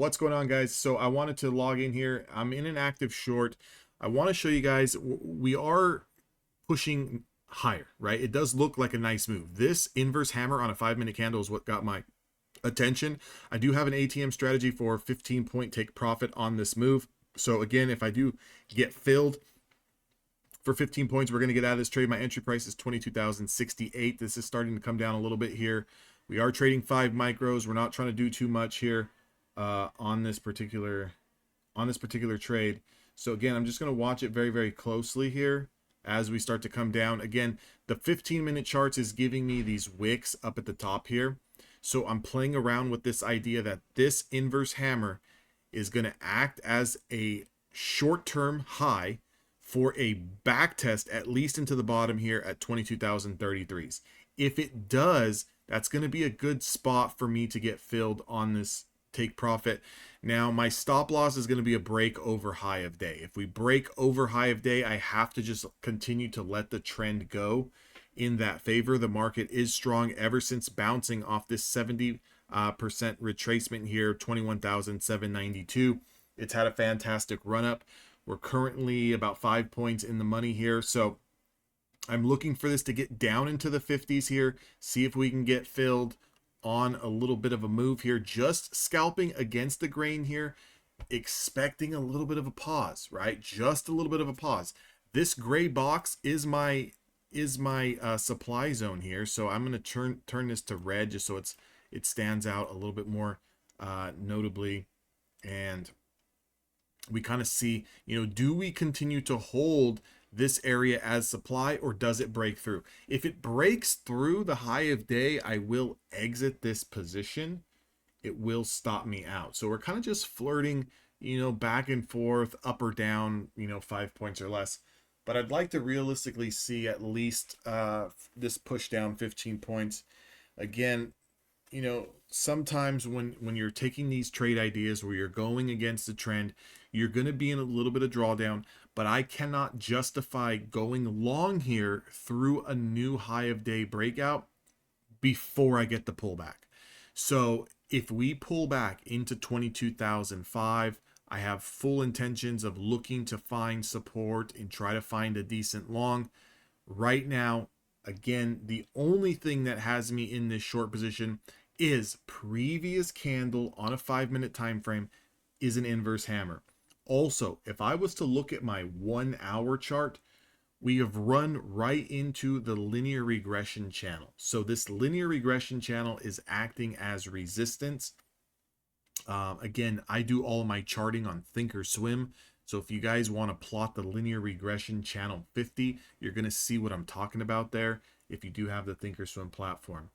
What's going on, guys? So I wanted to log in here. I'm in an active short. I want to show you guys we are pushing higher, right? It does look like a nice move. This inverse hammer on a 5-minute candle is what got my attention. I do have an ATM strategy for 15-point take profit on this move. So again, if I do get filled for 15 points, we're going to get out of this trade. My entry price is 22,068. This is starting to come down a little bit here. We are trading 5 micros. We're not trying to do too much here on this particular trade. So again, I'm just going to watch it very, very closely here as we start to come down. Again, the 15-minute charts is giving me these wicks up at the top here. So I'm playing around with this idea that this inverse hammer is going to act as a short-term high for a back test, at least into the bottom here at 22,033s. If it does, that's going to be a good spot for me to get filled on this take profit. Now, my stop loss is going to be a break over high of day. If we break over high of day, I have to just continue to let the trend go in that favor. The market is strong ever since bouncing off this 70% retracement here, 21,792. It's had a fantastic run up. We're currently about 5 points in the money here. So I'm looking for this to get down into the 50s here, see if we can get filled on a little bit of a move here, just scalping against the grain here, expecting a little bit of a pause, right? Just a little bit of a pause. This gray box is my supply zone here, so I'm going to turn this to red just so it stands out a little bit more notably. And we kind of see, do we continue to hold this area as supply, or does it break through? If it breaks through the high of day, I will exit this position. It will stop me out. So we're kind of just flirting, back and forth, up or down, 5 points or less. But I'd like to realistically see at least this push down 15 points. Again, sometimes when you're taking these trade ideas where you're going against the trend, you're going to be in a little bit of drawdown, but I cannot justify going long here through a new high of day breakout before I get the pullback. So if we pull back into 22,005, I have full intentions of looking to find support and try to find a decent long. Right now, again, the only thing that has me in this short position is previous candle on a 5-minute time frame is an inverse hammer. Also, if I was to look at my 1 hour chart, we have run right into the linear regression channel. So this linear regression channel is acting as resistance. Again, I do all my charting on Thinkorswim. So if you guys want to plot the linear regression channel 50, you're going to see what I'm talking about there if you do have the Thinkorswim platform.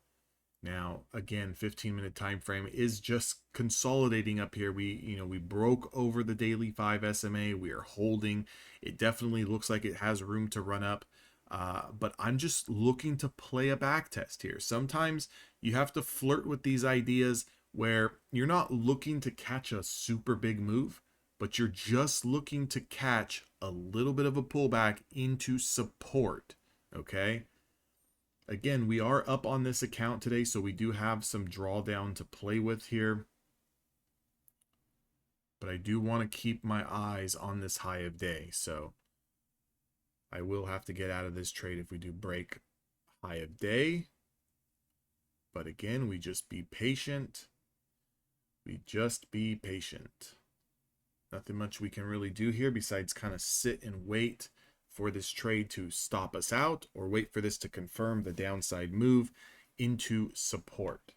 Now, again, 15-minute time frame is just consolidating up here. We broke over the daily 5 SMA. We are holding. It definitely looks like it has room to run up. But I'm just looking to play a back test here. Sometimes you have to flirt with these ideas where you're not looking to catch a super big move, but you're just looking to catch a little bit of a pullback into support, okay? Again, we are up on this account today, so we do have some drawdown to play with here. But I do want to keep my eyes on this high of day, so I will have to get out of this trade if we do break high of day. But again, we just be patient. We just be patient. Nothing much we can really do here besides kind of sit and wait for this trade to stop us out, or wait for this to confirm the downside move into support.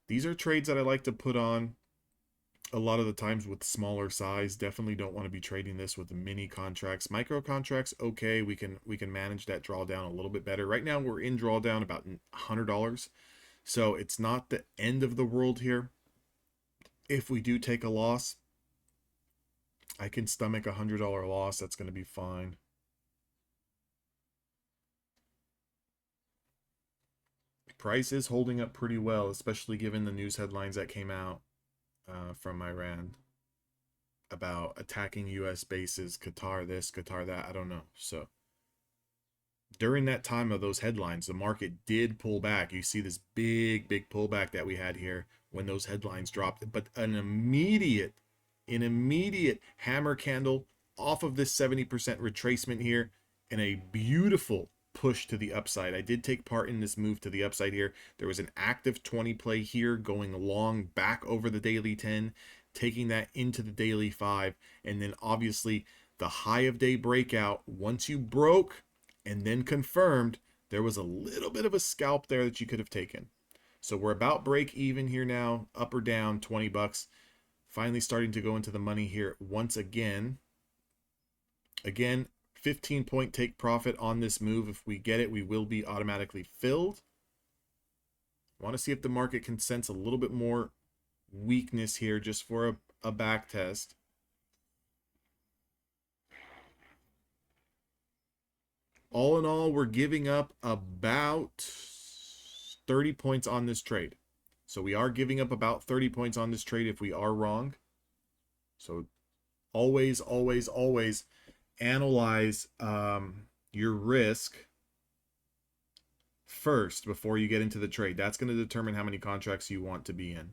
These are trades that I like to put on a lot of the times with smaller size. Definitely don't want to be trading this with the mini contracts. Micro contracts, okay, we can manage that drawdown a little bit better. Right now we're in drawdown about $100, so it's not the end of the world here. If we do take a loss, I can stomach a $100 loss. That's going to be fine. Price is holding up pretty well, especially given the news headlines that came out from Iran about attacking U.S. bases, Qatar this, Qatar that. I don't know. So during that time of those headlines, the market did pull back. You see this big pullback that we had here when those headlines dropped, but an immediate hammer candle off of this 70% retracement here, and a beautiful push to the upside. I did take part in this move to the upside here. There was an active 20 play here going long back over the daily 10, taking that into the daily 5, and then obviously the high of day breakout. Once you broke and then confirmed, there was a little bit of a scalp there that you could have taken. So we're about break even here now, up or down 20 bucks. Finally starting to go into the money here once again. Again, 15-point take profit on this move. If we get it, we will be automatically filled. I want to see if the market can sense a little bit more weakness here just for a back test. All in all, we're giving up about 30 points on this trade. So we are giving up about 30 points on this trade if we are wrong. So always analyze your risk first before you get into the trade. That's going to determine how many contracts you want to be in.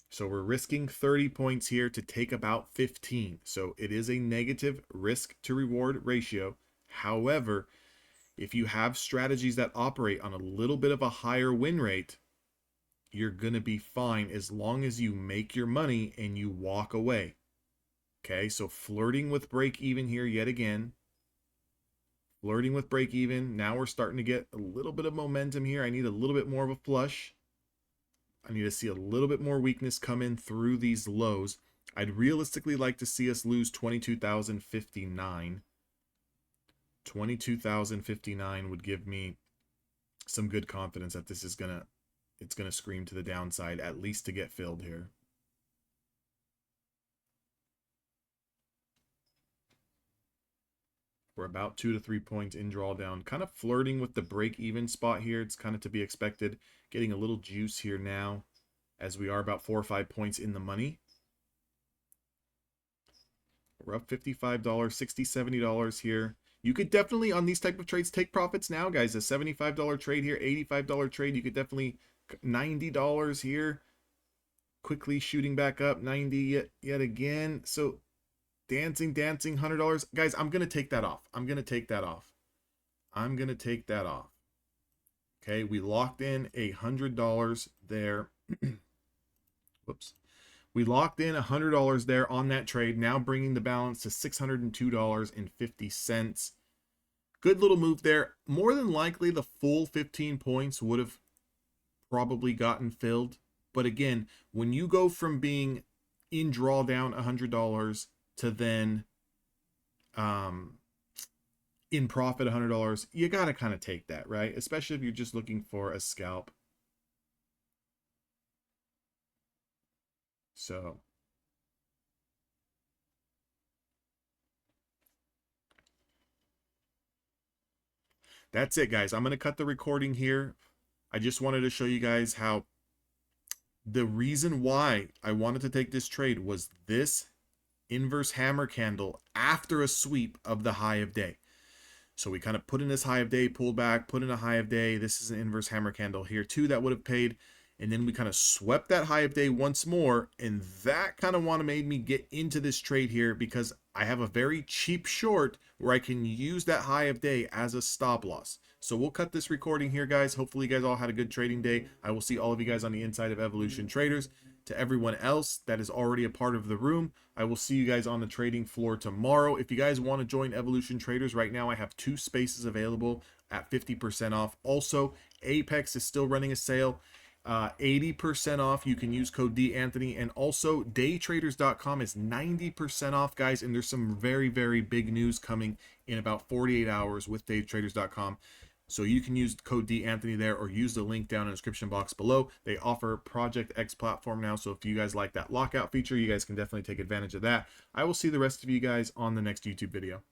So we're risking 30 points here to take about 15. So it is a negative risk to reward ratio. However, if you have strategies that operate on a little bit of a higher win rate, you're going to be fine as long as you make your money and you walk away. Okay, so flirting with break even here yet again. Flirting with break even. Now we're starting to get a little bit of momentum here. I need a little bit more of a flush. I need to see a little bit more weakness come in through these lows. I'd realistically like to see us lose 22,059. 22,059 would give me some good confidence that this is it's gonna scream to the downside, at least to get filled here. We're about 2 to 3 points in drawdown, kind of flirting with the break-even spot here. It's kind of to be expected. Getting a little juice here now, as we are about 4 or 5 points in the money. We're up $55, $60, $70 here. You could definitely, on these type of trades, take profits now, guys. A $75 trade here, $85 trade. You could definitely, $90 here. Quickly shooting back up, 90 yet again. So dancing, $100. Guys, I'm going to take that off. I'm going to take that off. Okay, we locked in $100 there. Whoops. We locked in $100 there on that trade, now bringing the balance to $602.50. Good little move there. More than likely, the full 15 points would have probably gotten filled. But again, when you go from being in drawdown $100 to then in profit $100, you got to kind of take that, right? Especially if you're just looking for a scalp. So that's it, guys. I'm going to cut the recording here. I just wanted to show you guys how the reason why I wanted to take this trade was this inverse hammer candle after a sweep of the high of day. So we kind of put in this high of day, pulled back, put in a high of day. This is an inverse hammer candle here too that would have paid. And then we kind of swept that high of day once more. And that kind of made me get into this trade here because I have a very cheap short where I can use that high of day as a stop loss. So we'll cut this recording here, guys. Hopefully you guys all had a good trading day. I will see all of you guys on the inside of Evolution Traders. To everyone else that is already a part of the room, I will see you guys on the trading floor tomorrow. If you guys want to join Evolution Traders, right now I have 2 spaces available at 50% off. Also, Apex is still running a sale. 80% off. You can use code DAnthony, and also daytraders.com is 90% off, guys. And there's some very big news coming in about 48 hours with daytraders.com. So you can use code DAnthony there, or use the link down in the description box below. They offer Project X platform now, so if you guys like that lockout feature, you guys can definitely take advantage of that. I will see the rest of you guys on the next YouTube video.